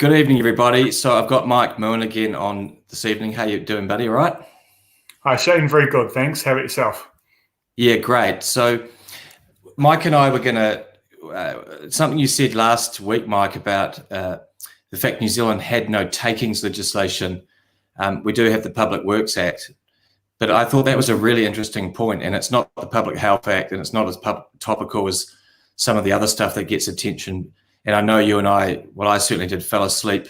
Good evening, everybody. So I've got Moughan again on this evening. How you doing, buddy? All right? Hi, Shane. Very good, thanks. How about yourself? Yeah, great. So Mike and I were going to something you said last week, Mike, about the fact New Zealand had no takings legislation. We do have the Public Works Act, but I thought that was a really interesting point, and it's not the Public Health Act, and it's not as topical as some of the other stuff that gets attention. And I know you and I certainly did, fell asleep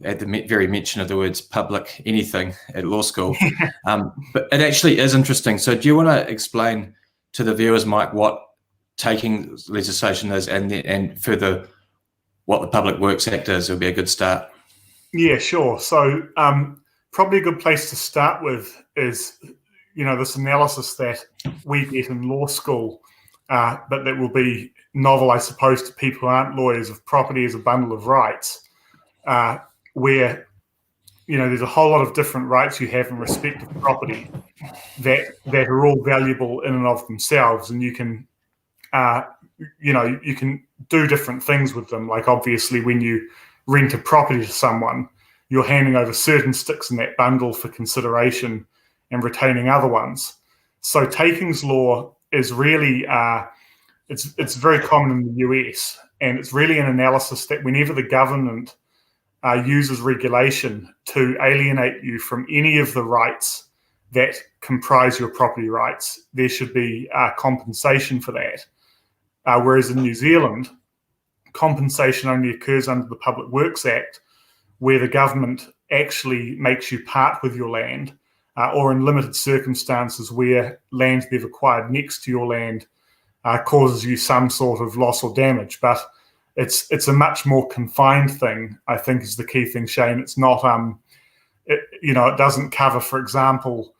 at the very mention of the words public anything at law school. But it actually is interesting. So do you want to explain to the viewers, Mike, what taking legislation is and further what the Public Works Act is? It would be a good start. Yeah, sure. So probably a good place to start with is, this analysis that we get in law school, but that will be novel, I suppose, to people who aren't lawyers, of property as a bundle of rights, where, there's a whole lot of different rights you have in respect of property that are all valuable in and of themselves, and you can do different things with them. Like, obviously, when you rent a property to someone, you're handing over certain sticks in that bundle for consideration and retaining other ones. So takings law is really, it's very common in the US, and it's really an analysis that whenever the government uses regulation to alienate you from any of the rights that comprise your property rights, there should be compensation for that. Whereas in New Zealand, compensation only occurs under the Public Works Act, where the government actually makes you part with your land, or in limited circumstances where land they've acquired next to your land causes you some sort of loss or damage. But it's a much more confined thing, I think, is the key thing, Shane. It's not, it doesn't cover, for example,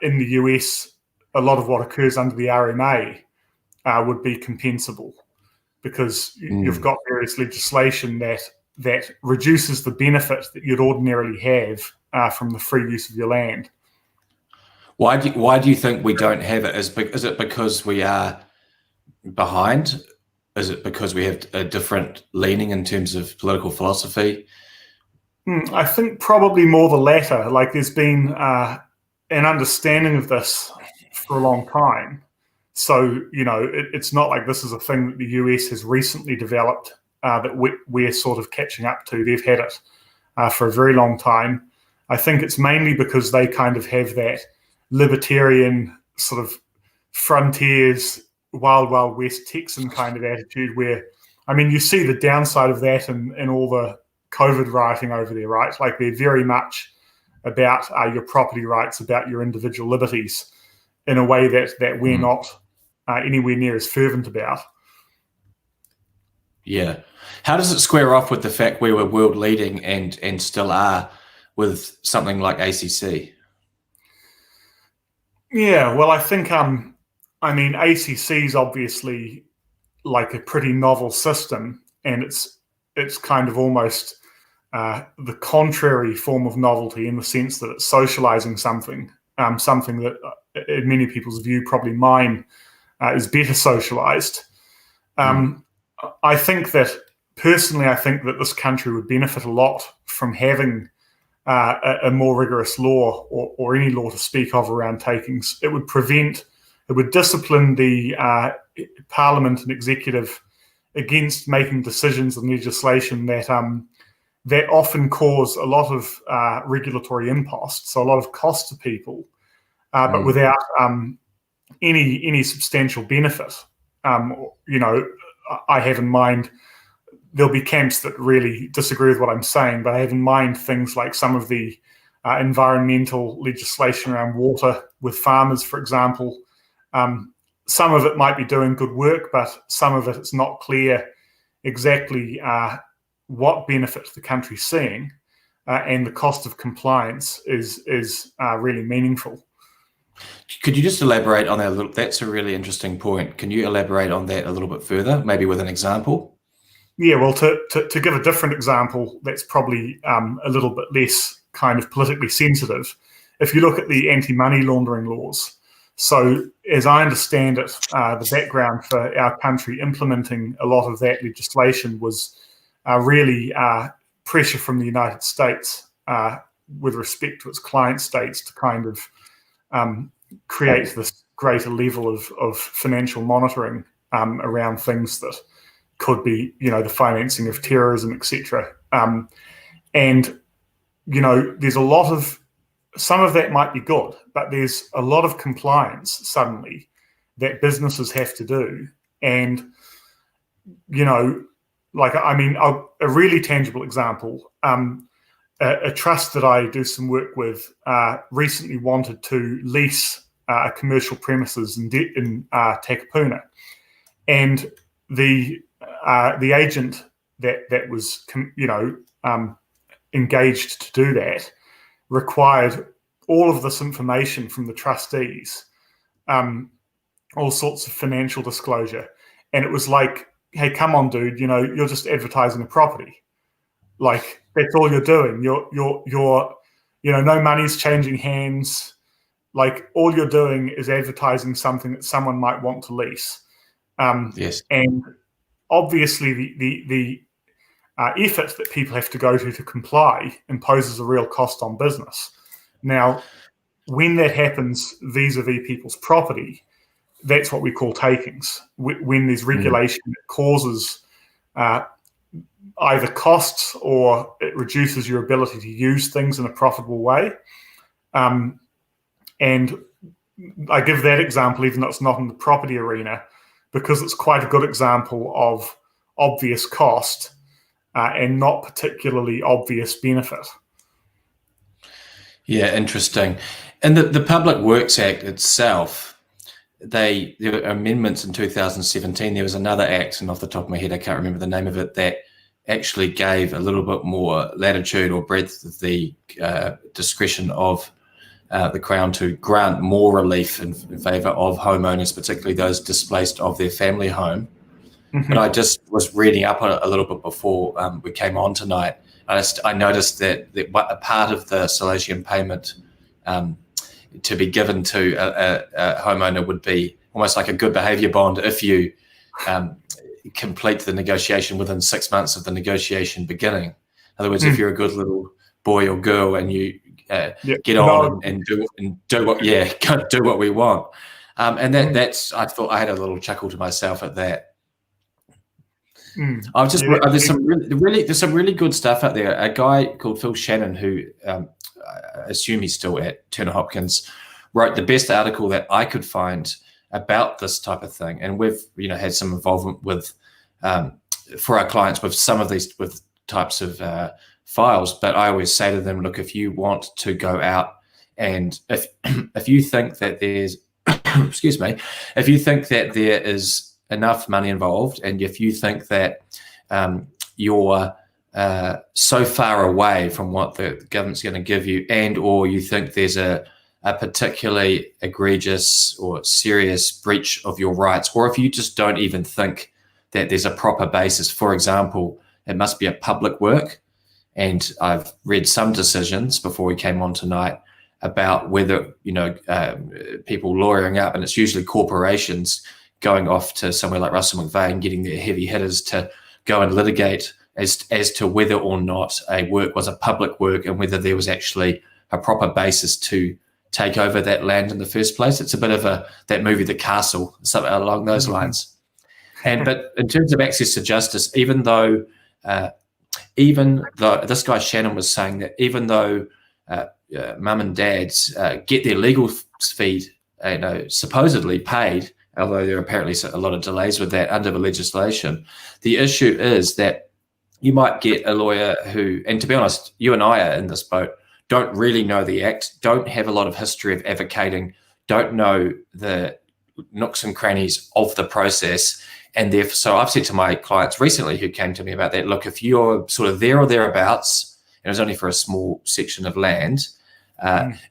in the US, a lot of what occurs under the RMA would be compensable, because you've got various legislation that reduces the benefit that you'd ordinarily have from the free use of your land. Why do you think we don't have it? Is it because we are behind? Is it because we have a different leaning in terms of political philosophy? I think probably more the latter. Like, there's been an understanding of this for a long time. So, it's not like this is a thing that the US has recently developed that we're sort of catching up to. They've had it for a very long time. I think it's mainly because they kind of have that libertarian sort of frontiers, wild, wild west Texan kind of attitude where, you see the downside of that in all the COVID rioting over there, right? Like, they're very much about your property rights, about your individual liberties in a way that we're not anywhere near as fervent about. Yeah. How does it square off with the fact we were world leading and still are with something like ACC? Yeah, well, I think, ACC is obviously like a pretty novel system, and it's kind of almost the contrary form of novelty, in the sense that it's socializing something that, in many people's view, probably mine, is better socialized. I think that this country would benefit a lot from having a more rigorous law, or any law to speak of, around takings. It would discipline the Parliament and executive against making decisions and legislation that often cause a lot of regulatory imposts, so a lot of cost to people, but without any substantial benefit. I have in mind, there'll be camps that really disagree with what I'm saying, but I have in mind things like some of the environmental legislation around water with farmers, for example. Some of it might be doing good work, but some of it's not clear exactly what benefit the country's seeing, and the cost of compliance is really meaningful. Could you just elaborate on that a little? That's a really interesting point. Can you elaborate on that a little bit further, maybe with an example? Yeah, well, to give a different example that's probably a little bit less kind of politically sensitive, if you look at the anti-money laundering laws. So, as I understand it, the background for our country implementing a lot of that legislation was really pressure from the United States with respect to its client states to kind of create this greater level of financial monitoring around things that could be, the financing of terrorism, etc. And, there's a lot of, some of that might be good, but there's a lot of compliance suddenly that businesses have to do. And, a really tangible example, a trust that I do some work with recently wanted to lease a commercial premises in Takapuna. And the agent that was, engaged to do that required all of this information from the trustees, all sorts of financial disclosure. And it was like, hey, come on, dude, you're just advertising a property. Like, that's all you're doing. You're no money's changing hands. Like, all you're doing is advertising something that someone might want to lease. Yes. And obviously the effort that people have to go to comply imposes a real cost on business. Now, when that happens vis-a-vis people's property, that's what we call takings. When there's regulation that causes either costs or it reduces your ability to use things in a profitable way. And I give that example, even though it's not in the property arena, because it's quite a good example of obvious cost and not particularly obvious benefit. Yeah, interesting. And the Public Works Act itself, there were amendments in 2017. There was another act, and off the top of my head, I can't remember the name of it, that actually gave a little bit more latitude or breadth of the discretion of the Crown to grant more relief in favour of homeowners, particularly those displaced of their family home. Mm-hmm. But I just was reading up on it a little bit before we came on tonight. I noticed that a part of the solatium payment to be given to a homeowner would be almost like a good behaviour bond if you complete the negotiation within 6 months of the negotiation beginning. In other words, if you're a good little boy or girl and you get on and do what we want, and that's I thought I had a little chuckle to myself at that. There's some really good stuff out there. A guy called Phil Shannon, who I assume he's still at Turner Hopkins, wrote the best article that I could find about this type of thing. And we've had some involvement with for our clients with some of these with types of files. But I always say to them, look, if you want to go out and if you think that there's if you think that there is enough money involved, and if you think that you're so far away from what the government's going to give you, and or you think there's a particularly egregious or serious breach of your rights, or if you just don't even think that there's a proper basis, for example, it must be a public work. And I've read some decisions before we came on tonight about whether, people lawyering up, and it's usually corporations going off to somewhere like Russell McVeigh, getting their heavy hitters to go and litigate as to whether or not a work was a public work and whether there was actually a proper basis to take over that land in the first place. It's a bit of that movie, The Castle, something along those lines. But in terms of access to justice, even though this guy Shannon was saying that even though mum and dads get their legal fees, supposedly paid, although there are apparently a lot of delays with that under the legislation, the issue is that you might get a lawyer who, and to be honest, you and I are in this boat, don't really know the act, don't have a lot of history of advocating, don't know the nooks and crannies of the process. And therefore, so I've said to my clients recently who came to me about that, look, if you're sort of there or thereabouts, and it's only for a small section of land,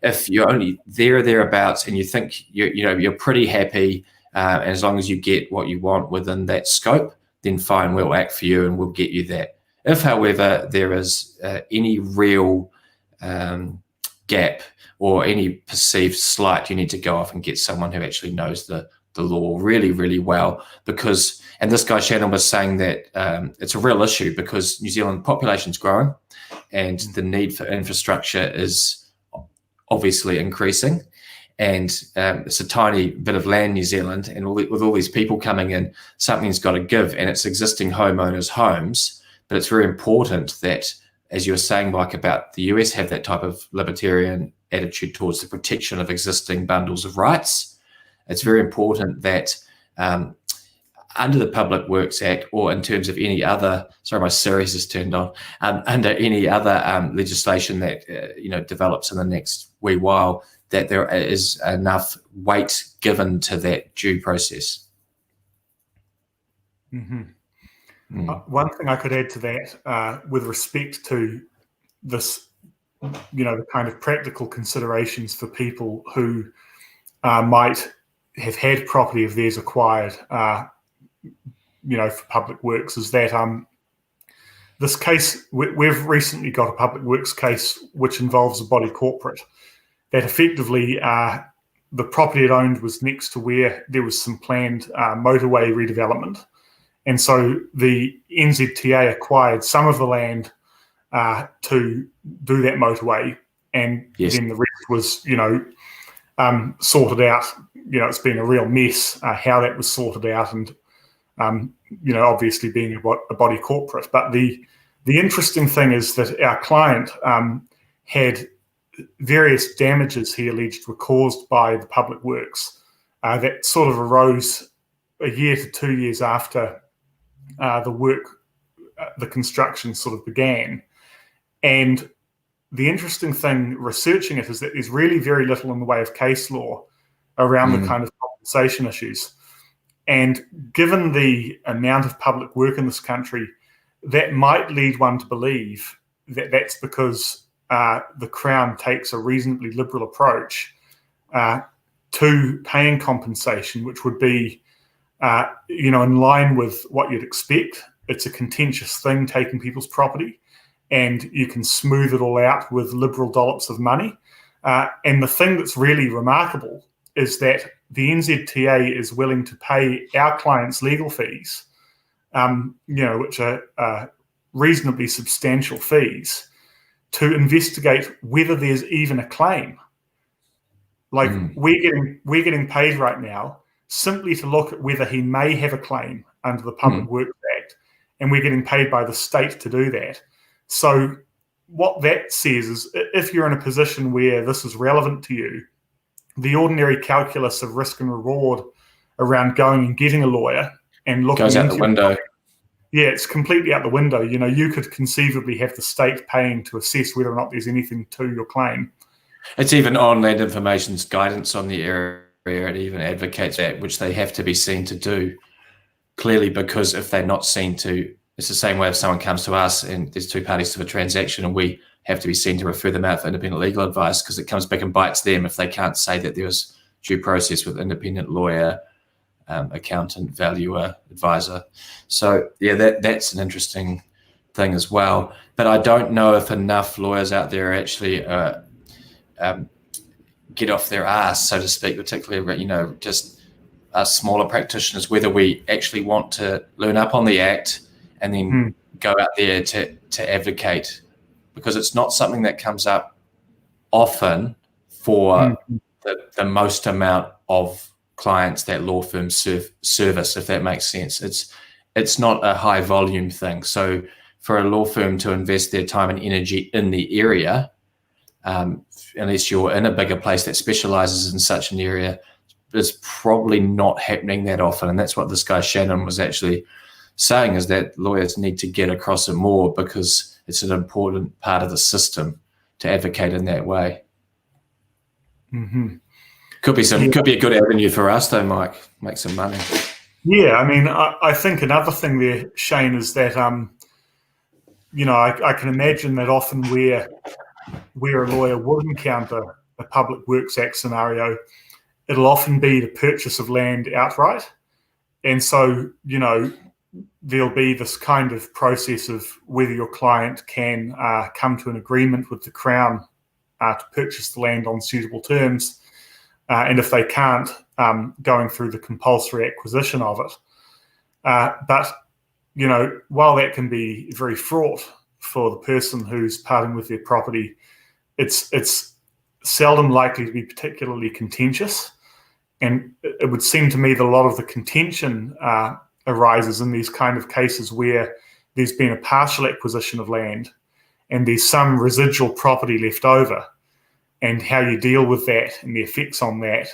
if you're only there or thereabouts and you think you're pretty happy, and as long as you get what you want within that scope, then fine, we'll act for you and we'll get you that. If, however, there is any real gap or any perceived slight, you need to go off and get someone who actually knows the law really, really well, because And this guy Shannon was saying that it's a real issue because New Zealand population is growing, and the need for infrastructure is obviously increasing. And it's a tiny bit of land, New Zealand, and with all these people coming in, something's got to give, and it's existing homeowners' homes. But it's very important that, as you were saying, Mike, about the US have that type of libertarian attitude towards the protection of existing bundles of rights. It's very important that under the Public Works Act, or in terms of any other, sorry, my series is turned on, under any other legislation that develops in the next wee while, that there is enough weight given to that due process. Mm-hmm. One thing I could add to that, with respect to this, the kind of practical considerations for people who might have had property of theirs acquired, for public works, is that this case, we've recently got a public works case which involves a body corporate that effectively the property it owned was next to where there was some planned motorway redevelopment. And so the NZTA acquired some of the land to do that motorway, and then the rest was, sorted out. It's been a real mess how that was sorted out, and obviously being a body corporate. But the interesting thing is that our client had various damages he alleged were caused by the public works that sort of arose a year to 2 years after the construction sort of began. And the interesting thing researching it is that there's really very little in the way of case law around the kind of compensation issues. And given the amount of public work in this country, that might lead one to believe that that's because the Crown takes a reasonably liberal approach to paying compensation, which would be, in line with what you'd expect. It's a contentious thing, taking people's property, and you can smooth it all out with liberal dollops of money. And the thing that's really remarkable is that the NZTA is willing to pay our clients legal fees, which are reasonably substantial fees, to investigate whether there's even a claim. Like we're getting paid right now simply to look at whether he may have a claim under the Public Works Act, and we're getting paid by the state to do that. So what that says is, if you're in a position where this is relevant to you, the ordinary calculus of risk and reward around going and getting a lawyer and looking goes out the window. Yeah, it's completely out the window. You could conceivably have the state paying to assess whether or not there's anything to your claim. It's even on Land Information's guidance on the area. It even advocates that, which they have to be seen to do, clearly, because if they're not seen to, it's the same way if someone comes to us and there's two parties to a transaction and we have to be seen to refer them out for independent legal advice, because it comes back and bites them if they can't say that there was due process with independent lawyer, accountant, valuer, advisor. So yeah, that's an interesting thing as well. But I don't know if enough lawyers out there actually get off their ass, so to speak, particularly just us smaller practitioners, whether we actually want to learn up on the Act and then go out there to advocate, because it's not something that comes up often for the most amount of clients that law firms service, if that makes sense. It's not a high volume thing. So for a law firm to invest their time and energy in the area, unless you're in a bigger place that specializes in such an area, is probably not happening that often. And that's what this guy Shannon was actually saying, is that lawyers need to get across it more, because it's an important part of the system to advocate in that way. Could be a good avenue for us though, Mike. Make some money. Yeah, I mean, I think another thing there, Shane, is that I can imagine that often where a lawyer would encounter a Public Works Act scenario, it'll often be the purchase of land outright. And so, there'll be this kind of process of whether your client can come to an agreement with the Crown to purchase the land on suitable terms. And if they can't, going through the compulsory acquisition of it. But, while that can be very fraught for the person who's parting with their property, it's seldom likely to be particularly contentious. And it would seem to me that a lot of the contention arises in these kind of cases where there's been a partial acquisition of land and there's some residual property left over, and how you deal with that and the effects on that,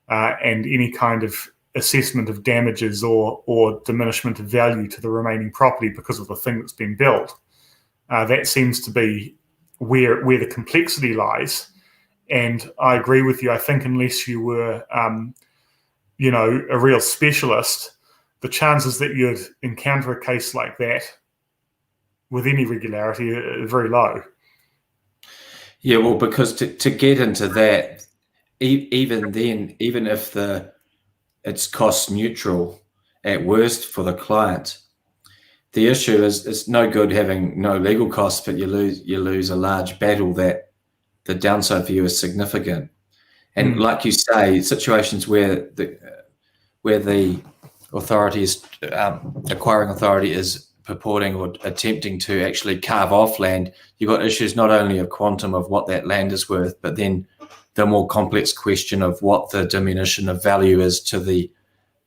and any kind of assessment of damages or diminishment of value to the remaining property because of the thing that's been built. That seems to be where the complexity lies. And I agree with you. I think unless you were, a real specialist, the chances that you'd encounter a case like that with any regularity are very low. Yeah, well, because to get into that, even then, even if it's cost neutral at worst for the client, the issue is it's no good having no legal costs, but you lose a large battle that the downside for you is significant. And like you say, situations where the authority is acquiring authority is purporting or attempting to actually carve off land, you've got issues not only of quantum of what that land is worth, but then the more complex question of what the diminution of value is to the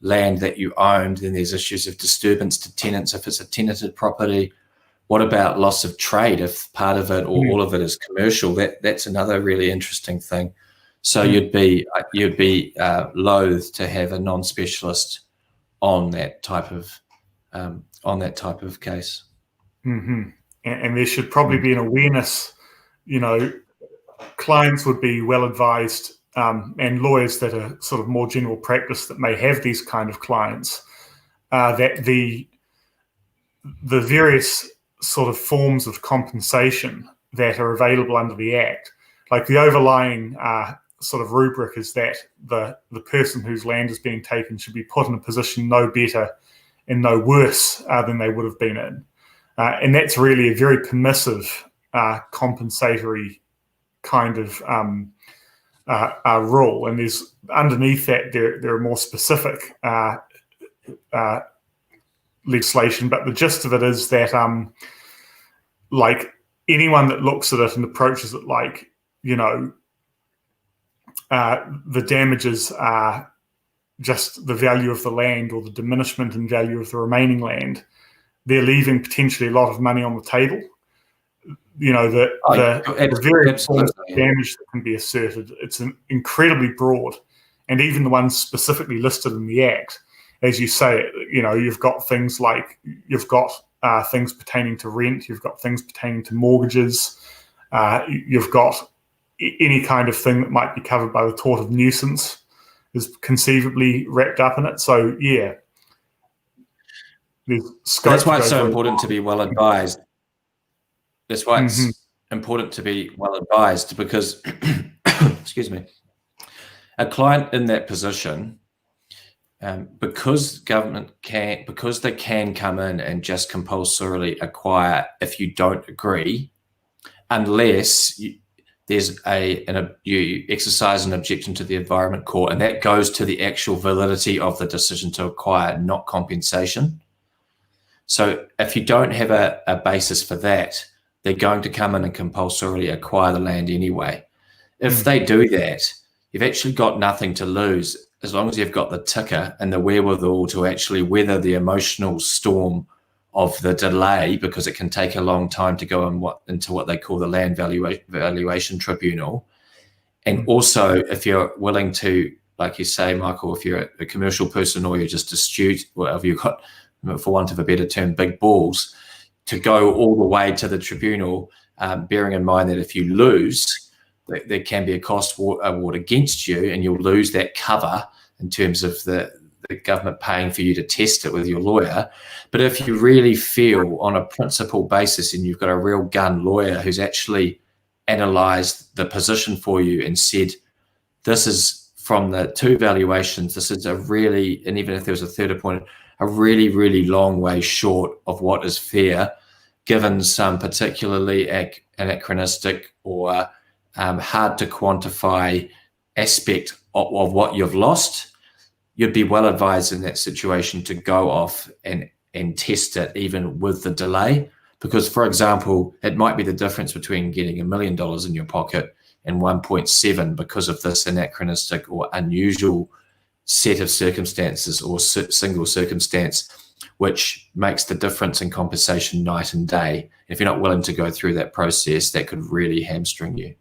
land that you owned. Then there's issues of disturbance to tenants if it's a tenanted property. What about loss of trade if part of it or all of it is commercial? That's another really interesting thing. So you'd be loath to have a non-specialist on that type of case. Mm-hmm. And there should probably be an awareness. Clients would be well advised, and lawyers that are sort of more general practice that may have these kind of clients, that the various sort of forms of compensation that are available under the Act, like the overlying sort of rubric is that the person whose land is being taken should be put in a position no better and no worse than they would have been in. And that's really a very permissive compensatory kind of rule. And there's underneath that there are more specific legislation, but the gist of it is that like anyone that looks at it and approaches it like, the damages are just the value of the land or the diminishment in value of the remaining land, they're leaving potentially a lot of money on the table. The various forms of damage that can be asserted, it's incredibly broad, and even the ones specifically listed in the Act, as you say, you've got things like things pertaining to rent, you've got things pertaining to mortgages, you've got any kind of thing that might be covered by the tort of nuisance is conceivably wrapped up in it. So yeah, that's why it's so important to be well advised. That's why it's important to be well advised, because excuse me, a client in that position, because they can come in and just compulsorily acquire if you don't agree, unless you exercise an objection to the Environment Court, and that goes to the actual validity of the decision to acquire, not compensation. So if you don't have a basis for that, they're going to come in and compulsorily acquire the land anyway. If they do that, you've actually got nothing to lose, as long as you've got the ticker and the wherewithal to actually weather the emotional storm of the delay, because it can take a long time to go into what they call the Land Valuation Tribunal. And also, if you're willing to, like you say, Michael, if you're a commercial person or you're just astute, or if you've got, for want of a better term, big balls, to go all the way to the tribunal, bearing in mind that if you lose, there can be a cost award against you, and you'll lose that cover in terms of the government paying for you to test it with your lawyer. But if you really feel on a principle basis, and you've got a real gun lawyer who's actually analysed the position for you and said, this is from the two valuations, this is a really, and even if there was a third appointed, a really, really long way short of what is fair, given some particularly anachronistic or hard to quantify aspect of what you've lost, you'd be well advised in that situation to go off and test it even with the delay. Because, for example, it might be the difference between getting $1 million in your pocket and 1.7 because of this anachronistic or unusual set of circumstances or single circumstance, which makes the difference in compensation night and day. If you're not willing to go through that process, that could really hamstring you.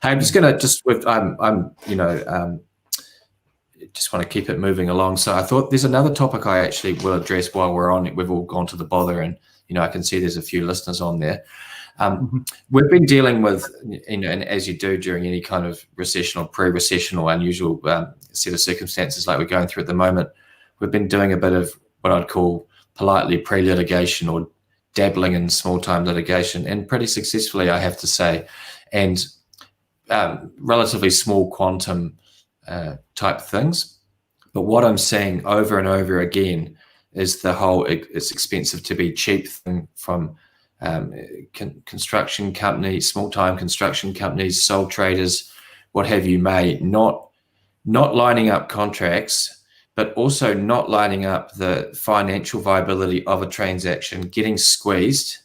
Hey, I'm just going to just just want to keep it moving along. So I thought there's another topic I actually will address while we're on it. We've all gone to the bother, and I can see there's a few listeners on there. We've been dealing with, and as you do during any kind of recession or pre-recession or unusual set of circumstances like we're going through at the moment, we've been doing a bit of what I'd call politely pre-litigation or dabbling in small-time litigation, and pretty successfully, I have to say, and relatively small quantum type things. But what I'm seeing over and over again is the whole it's expensive to be cheap thing from construction companies, small-time construction companies, sole traders, what have you, not lining up contracts, but also not lining up the financial viability of a transaction, getting squeezed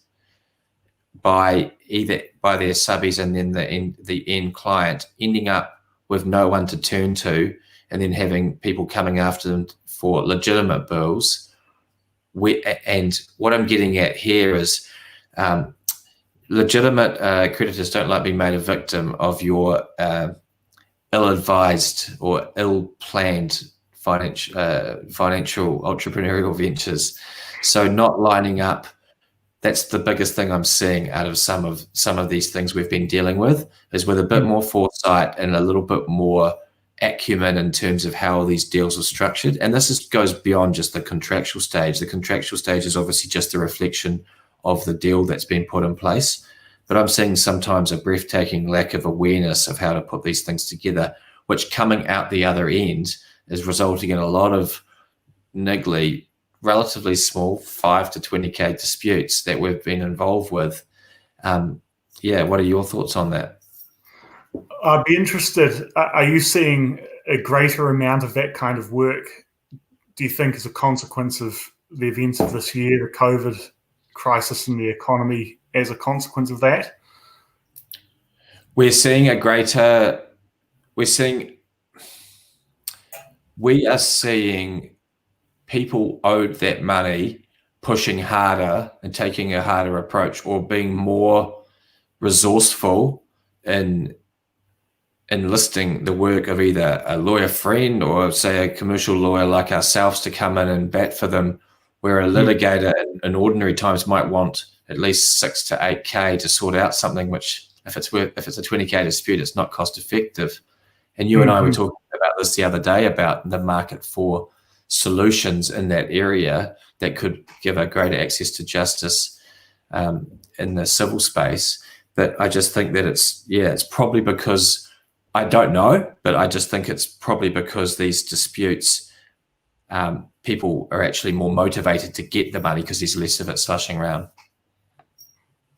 by their subbies and then the end client, ending up with no one to turn to, and then having people coming after them for legitimate bills. And what I'm getting at here is legitimate creditors don't like being made a victim of your ill-advised or ill-planned financial entrepreneurial ventures. So not lining up, that's the biggest thing I'm seeing out of some of these things we've been dealing with, is with a bit more foresight and a little bit more acumen in terms of how these deals are structured. And this goes beyond just the contractual stage. The contractual stage is obviously just a reflection of the deal that's been put in place. But I'm seeing sometimes a breathtaking lack of awareness of how to put these things together, which coming out the other end is resulting in a lot of niggly, relatively small 5 to 20K disputes that we've been involved with. What are your thoughts on that? I'd be interested, are you seeing a greater amount of that kind of work, do you think, as a consequence of the events of this year, the COVID crisis in the economy, as a consequence of that? We are seeing people owed that money pushing harder and taking a harder approach, or being more resourceful in enlisting the work of either a lawyer friend or, say, a commercial lawyer like ourselves to come in and bat for them, where a litigator in ordinary times might want at least 6 to 8K to sort out something which, if it's a 20K dispute, it's not cost effective. And you and I were talking about this the other day, about the market for solutions in that area that could give a greater access to justice in the civil space. But I just think that it's probably because, I don't know, but I just think it's probably because these disputes, people are actually more motivated to get the money because there's less of it slushing around.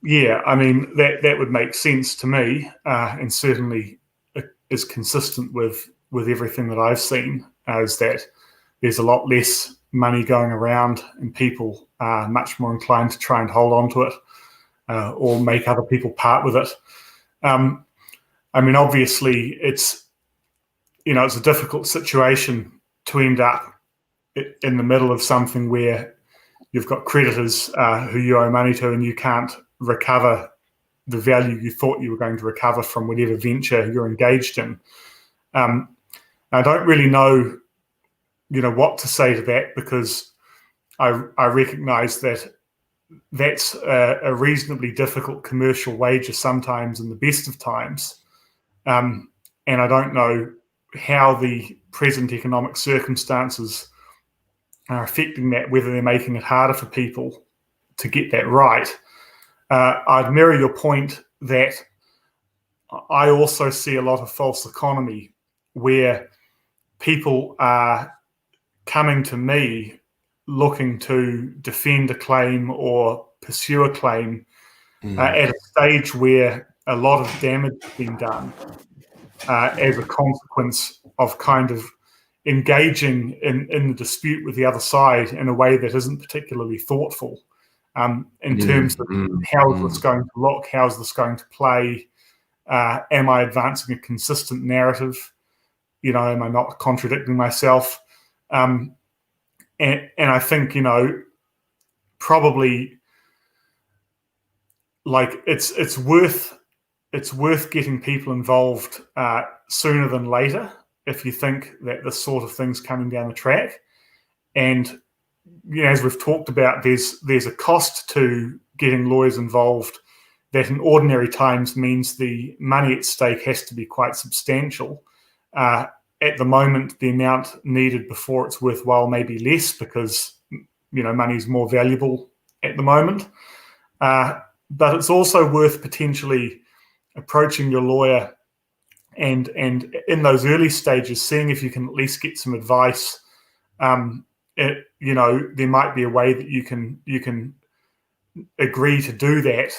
Yeah, I mean, that would make sense to me, and certainly is consistent with everything that I've seen, is that there's a lot less money going around and people are much more inclined to try and hold on to it or make other people part with it. I mean, obviously, it's a difficult situation to end up in the middle of something where you've got creditors who you owe money to, and you can't recover the value you thought you were going to recover from whatever venture you're engaged in. I don't really know, what to say to that, because I recognise that that's a reasonably difficult commercial wager sometimes in the best of times. And I don't know how the present economic circumstances are affecting that, whether they're making it harder for people to get that right. I'd mirror your point that I also see a lot of false economy where people are coming to me looking to defend a claim or pursue a claim at a stage where a lot of damage has been done as a consequence of kind of engaging in the dispute with the other side in a way that isn't particularly thoughtful in terms of how is this going to look, how is this going to play, am I advancing a consistent narrative, am I not contradicting myself? And I think, probably like it's worth getting people involved sooner than later if you think that this sort of thing's coming down the track. And as we've talked about, there's a cost to getting lawyers involved that in ordinary times means the money at stake has to be quite substantial. At the moment, the amount needed before it's worthwhile may be less because money is more valuable at the moment. But it's also worth potentially approaching your lawyer and in those early stages, seeing if you can at least get some advice. There might be a way that you can agree to do that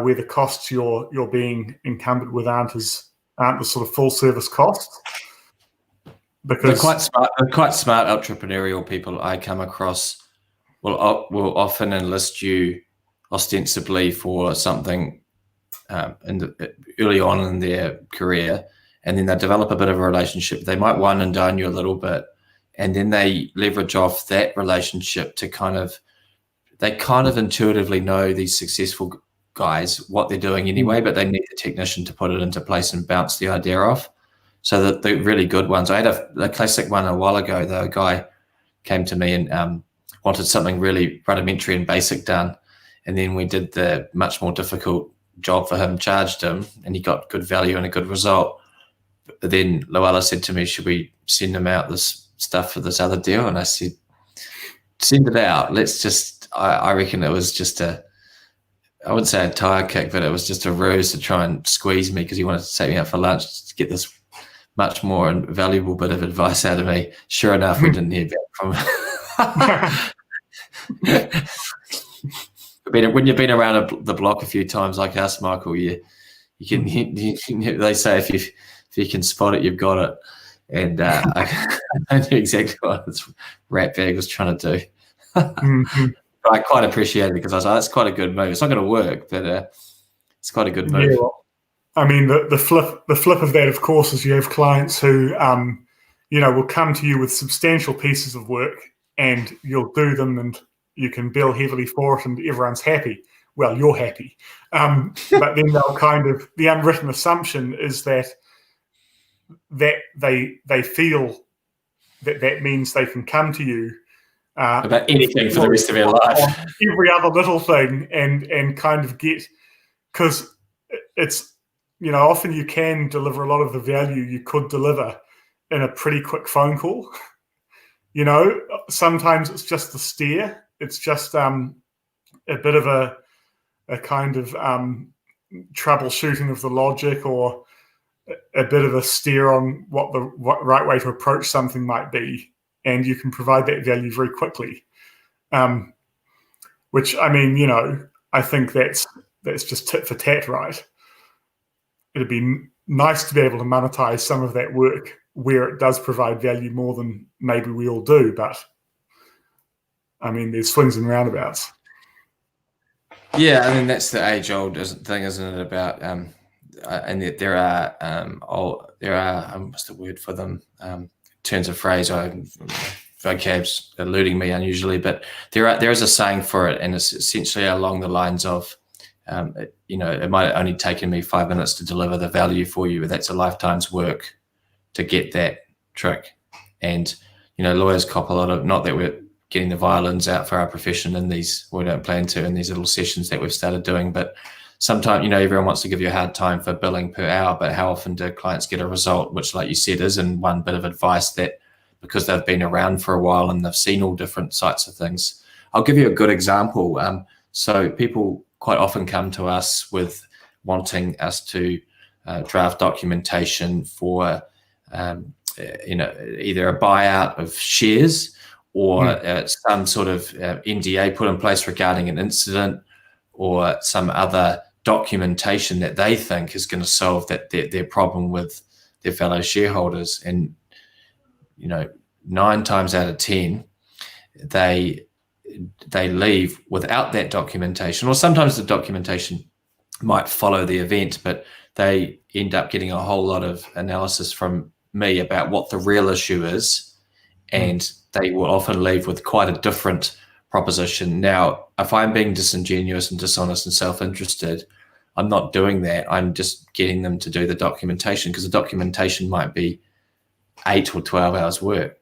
where the costs you're being encumbered with aren't the sort of full service costs. Because they're quite smart entrepreneurial people I come across will often enlist you ostensibly for something early on in their career, and then they develop a bit of a relationship. They might wine and dine you a little bit, and then they leverage off that relationship to they intuitively know these successful guys, what they're doing anyway, but they need the technician to put it into place and bounce the idea off. So that the really good ones, I had a classic one a while ago, though. A guy came to me and wanted something really rudimentary and basic done. And then we did the much more difficult job for him, charged him, and he got good value and a good result. But then Luella said to me, should we send him out this stuff for this other deal? And I said, send it out. Let's just, I reckon it was just I wouldn't say a tire kick, but it was just a ruse to try and squeeze me because he wanted to take me out for lunch to get this much more valuable bit of advice out of me. Sure enough, we didn't hear back from him. When you've been around the block a few times like us, Michael, you can. They say if you can spot it, you've got it. And I knew exactly what this rat bag was trying to do. But I quite appreciate it because I was like, that's quite a good move. It's not going to work, but it's quite a good move. Yeah, well, I mean, the flip of that, of course, is you have clients who, will come to you with substantial pieces of work, and you'll do them, and you can bill heavily for it, and everyone's happy. Well, you're happy, but then they'll the unwritten assumption is that they feel that means they can come to you about anything for the rest of their life, every other little thing, and kind of get, because it's. Often you can deliver a lot of the value you could deliver in a pretty quick phone call. Sometimes it's just the steer. It's just a bit of a kind of troubleshooting of the logic, or a bit of a steer on what the right way to approach something might be. And you can provide that value very quickly. Which, I mean, I think that's just tit for tat, right? It'd be nice to be able to monetize some of that work where it does provide value more than maybe we all do. But I mean, there's swings and roundabouts. Yeah, I mean, that's the age-old thing, isn't it? About and there are what's the word for them? Turns of phrase, vocab's eluding me unusually, but there is a saying for it, and it's essentially along the lines of. It might have only taken me 5 minutes to deliver the value for you, but that's a lifetime's work to get that trick. And, lawyers cop a lot of, not that we're getting the violins out for our profession in these, we don't plan to, in these little sessions that we've started doing, but sometimes, everyone wants to give you a hard time for billing per hour, but how often do clients get a result, which, like you said, is in one bit of advice that because they've been around for a while and they've seen all different sides of things. I'll give you a good example. So people quite often come to us with wanting us to draft documentation for, either a buyout of shares or some sort of NDA put in place regarding an incident, or some other documentation that they think is going to solve their problem with their fellow shareholders. And 9 times out of 10, they leave without that documentation, or sometimes the documentation might follow the event, but they end up getting a whole lot of analysis from me about what the real issue is, and they will often leave with quite a different proposition. Now, if I'm being disingenuous and dishonest and self-interested, I'm not doing that. I'm just getting them to do the documentation, because the documentation might be 8 or 12 hours work.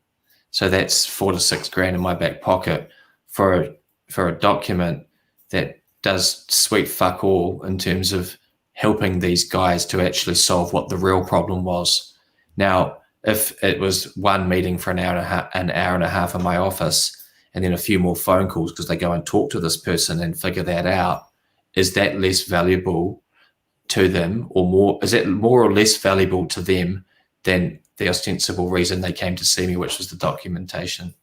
So that's 4 to 6 grand in my back pocket for a document that does sweet fuck all in terms of helping these guys to actually solve what the real problem was. Now, if it was one meeting for an hour and a half in my office, and then a few more phone calls because they go and talk to this person and figure that out, is that less valuable to them, or more? Is it more or less valuable to them than the ostensible reason they came to see me, which was the documentation?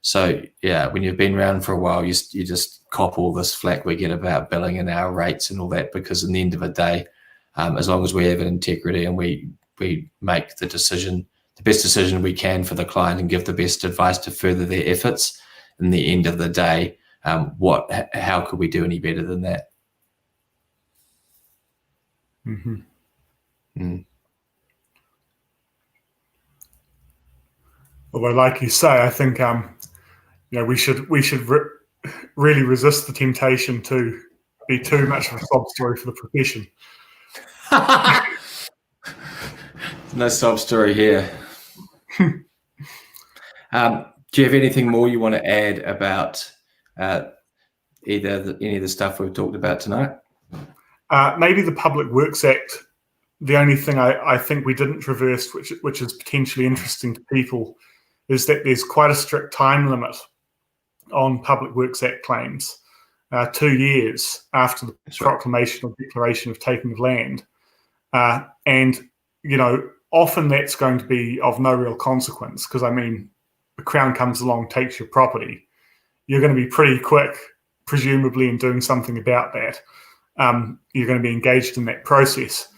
So yeah, when you've been around for a while, you just cop all this flack we get about billing and our rates and all that, because in the end of the day, as long as we have an integrity and we make the best decision we can for the client and give the best advice to further their efforts, in the end of the day, how could we do any better than that? Mm-hmm. Mm. Although, like you say, I think we should really resist the temptation to be too much of a sob story for the profession. No sob story here. Do you have anything more you want to add about any of the stuff we've talked about tonight? Maybe the Public Works Act. The only thing I think we didn't traverse, which is potentially interesting to people, is that there's quite a strict time limit on Public Works Act claims, 2 years after the proclamation or declaration of taking of land. And, often that's going to be of no real consequence, because, the Crown comes along, takes your property. You're going to be pretty quick, presumably, in doing something about that. You're going to be engaged in that process.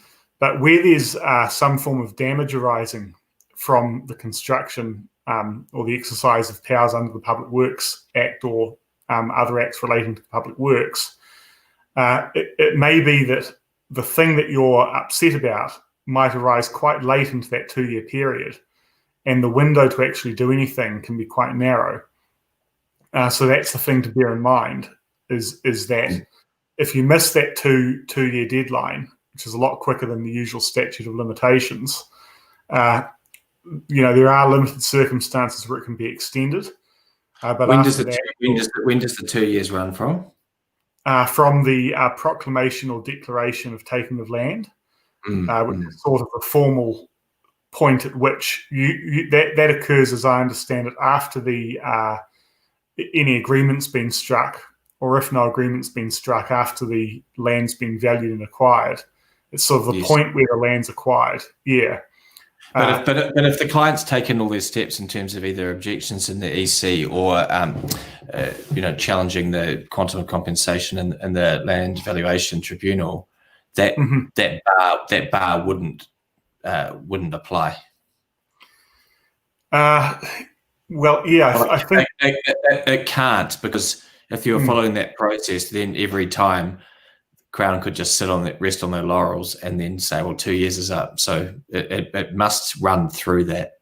But where there's some form of damage arising from the construction or the exercise of powers under the Public Works Act or other acts relating to public works, it may be that the thing that you're upset about might arise quite late into that 2-year period, and the window to actually do anything can be quite narrow. So that's the thing to bear in mind, is that if you miss that two-year deadline, which is a lot quicker than the usual statute of limitations, there are limited circumstances where it can be extended. But when does the 2 years run from? From the proclamation or declaration of taking of land, which is sort of a formal point at which that occurs, as I understand it, after any agreement's been struck, or if no agreement's been struck, after the land's been valued and acquired. It's sort of the point where the land's acquired. Yeah. But if the client's taken all these steps in terms of either objections in the EC or challenging the quantum of compensation in the land valuation tribunal, that bar wouldn't apply. Well, yeah, I think it can't, because if you're following that process, then every time Crown could just rest on their laurels and then say, well, 2 years is up. So it must run through that.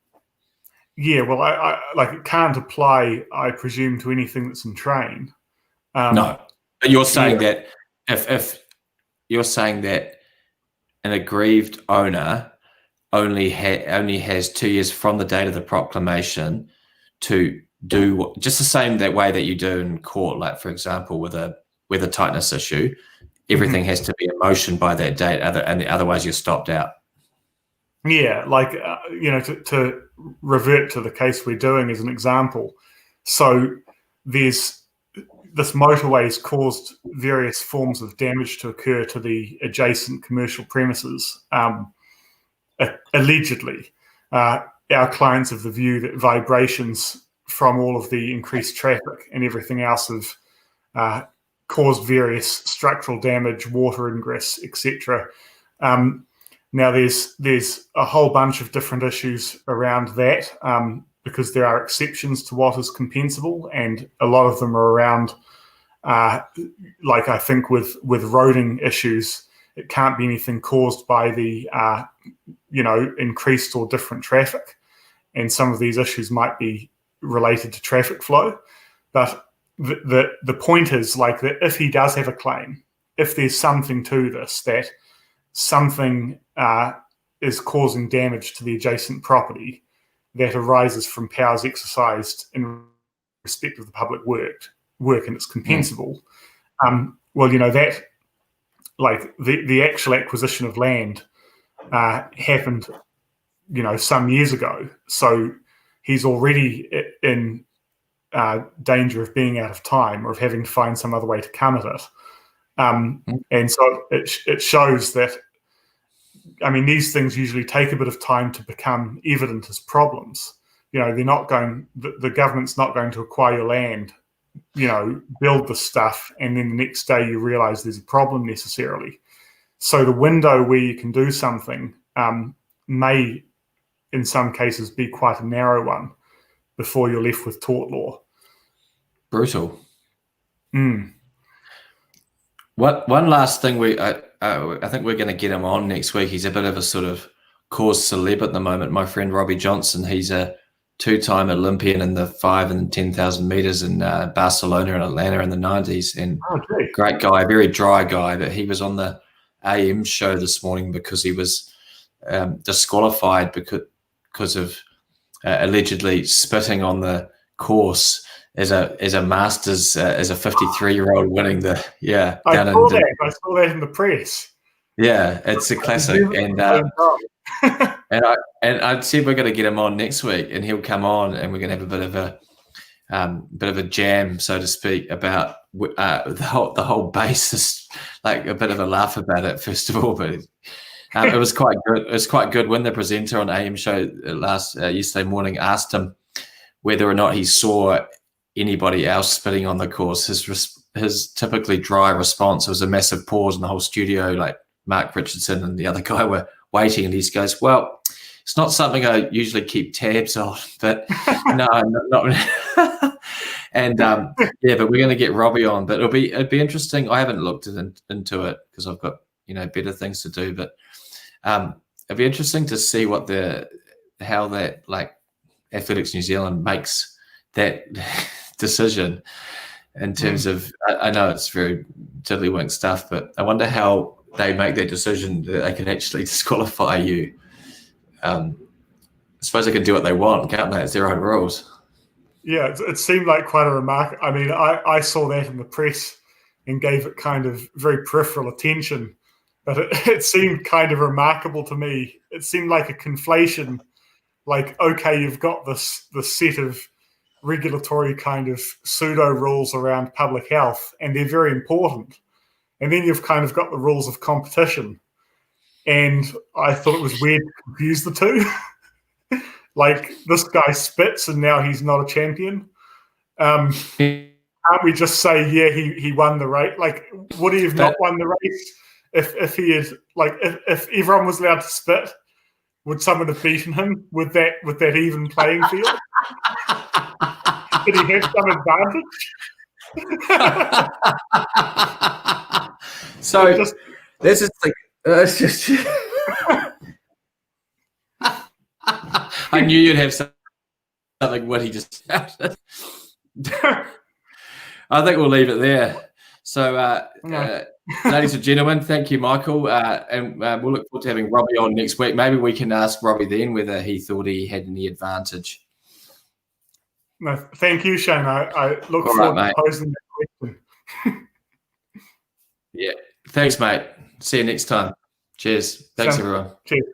Yeah, well, I it can't apply, I presume, to anything that's in train. No, but you're saying that if you're saying that an aggrieved owner only has 2 years from the date of the proclamation to do just the same that way that you do in court, like for example with a tightness issue. Everything has to be in motion by that date, and otherwise you're stopped out. Yeah, to revert to the case we're doing as an example. So this motorway has caused various forms of damage to occur to the adjacent commercial premises. Allegedly, our clients have the view that vibrations from all of the increased traffic and everything else have caused various structural damage, water ingress, etc. Now, there's a whole bunch of different issues around that, because there are exceptions to what is compensable, and a lot of them are around, like I think with roading issues, it can't be anything caused by the increased or different traffic, and some of these issues might be related to traffic flow. But the point is, like, that if he does have a claim, if there's something to this, that something is causing damage to the adjacent property that arises from powers exercised in respect of the public work, and it's compensable. Well, that, like, the actual acquisition of land happened, some years ago. So he's already in danger of being out of time or of having to find some other way to come at it. And so it shows that, these things usually take a bit of time to become evident as problems. The government's not going to acquire your land, build the stuff, and then the next day you realize there's a problem necessarily. So the window where you can do something may, in some cases, be quite a narrow one before you're left with tort law. Brutal. One last thing, I think we're going to get him on next week. He's a bit of a sort of cause celeb at the moment. My friend Robbie Johnson, he's a two-time Olympian in the 5,000 and 10,000 meters in Barcelona and Atlanta in the 90s, and great guy, very dry guy. But he was on the AM show this morning because he was disqualified because of allegedly spitting on the course as a masters, as a 53-year-old winning the I saw that in the press. Yeah, it's a classic, and I said we're going to get him on next week, and he'll come on, and we're going to have a bit of a jam, so to speak, about the whole basis, like a bit of a laugh about it first of all, but it was quite good. It was quite good when the presenter on AM show yesterday morning asked him whether or not he saw anybody else spitting on the course. His typically dry response was a massive pause in the whole studio, like Mark Richardson and the other guy were waiting, and he goes, "Well, it's not something I usually keep tabs on, but no, not." And but we're going to get Robbie on. But it'd be interesting. I haven't looked into it because I've got better things to do. But it'd be interesting to see how that, like, Athletics New Zealand makes that decision in terms of. I know it's very tiddlywink stuff, but I wonder how they make that decision that they can actually disqualify you. I suppose they can do what they want, can't they? It's their own rules. Yeah, it seemed like quite a remark. I saw that in the press and gave it kind of very peripheral attention, but it seemed kind of remarkable to me. It seemed like a conflation, like, okay, you've got this set of regulatory kind of pseudo rules around public health, and they're very important. And then you've kind of got the rules of competition. And I thought it was weird to confuse the two. Like, this guy spits and now he's not a champion. Can't we just say, yeah, he won the race? Like, would he have not won the race if he had, like, if everyone was allowed to spit? Would someone have beaten him with that even playing field? Did he have some advantage? So this is like, it's just. I knew you'd have something what he just shouted. I think we'll leave it there. So, ladies and gentlemen, thank you, Michael, and we'll look forward to having Robbie on next week. Maybe we can ask Robbie then whether he thought he had any advantage. No, thank you, Shane. I look forward to posing that question. Yeah, thanks, mate. See you next time. Cheers. Thanks, everyone. Cheers.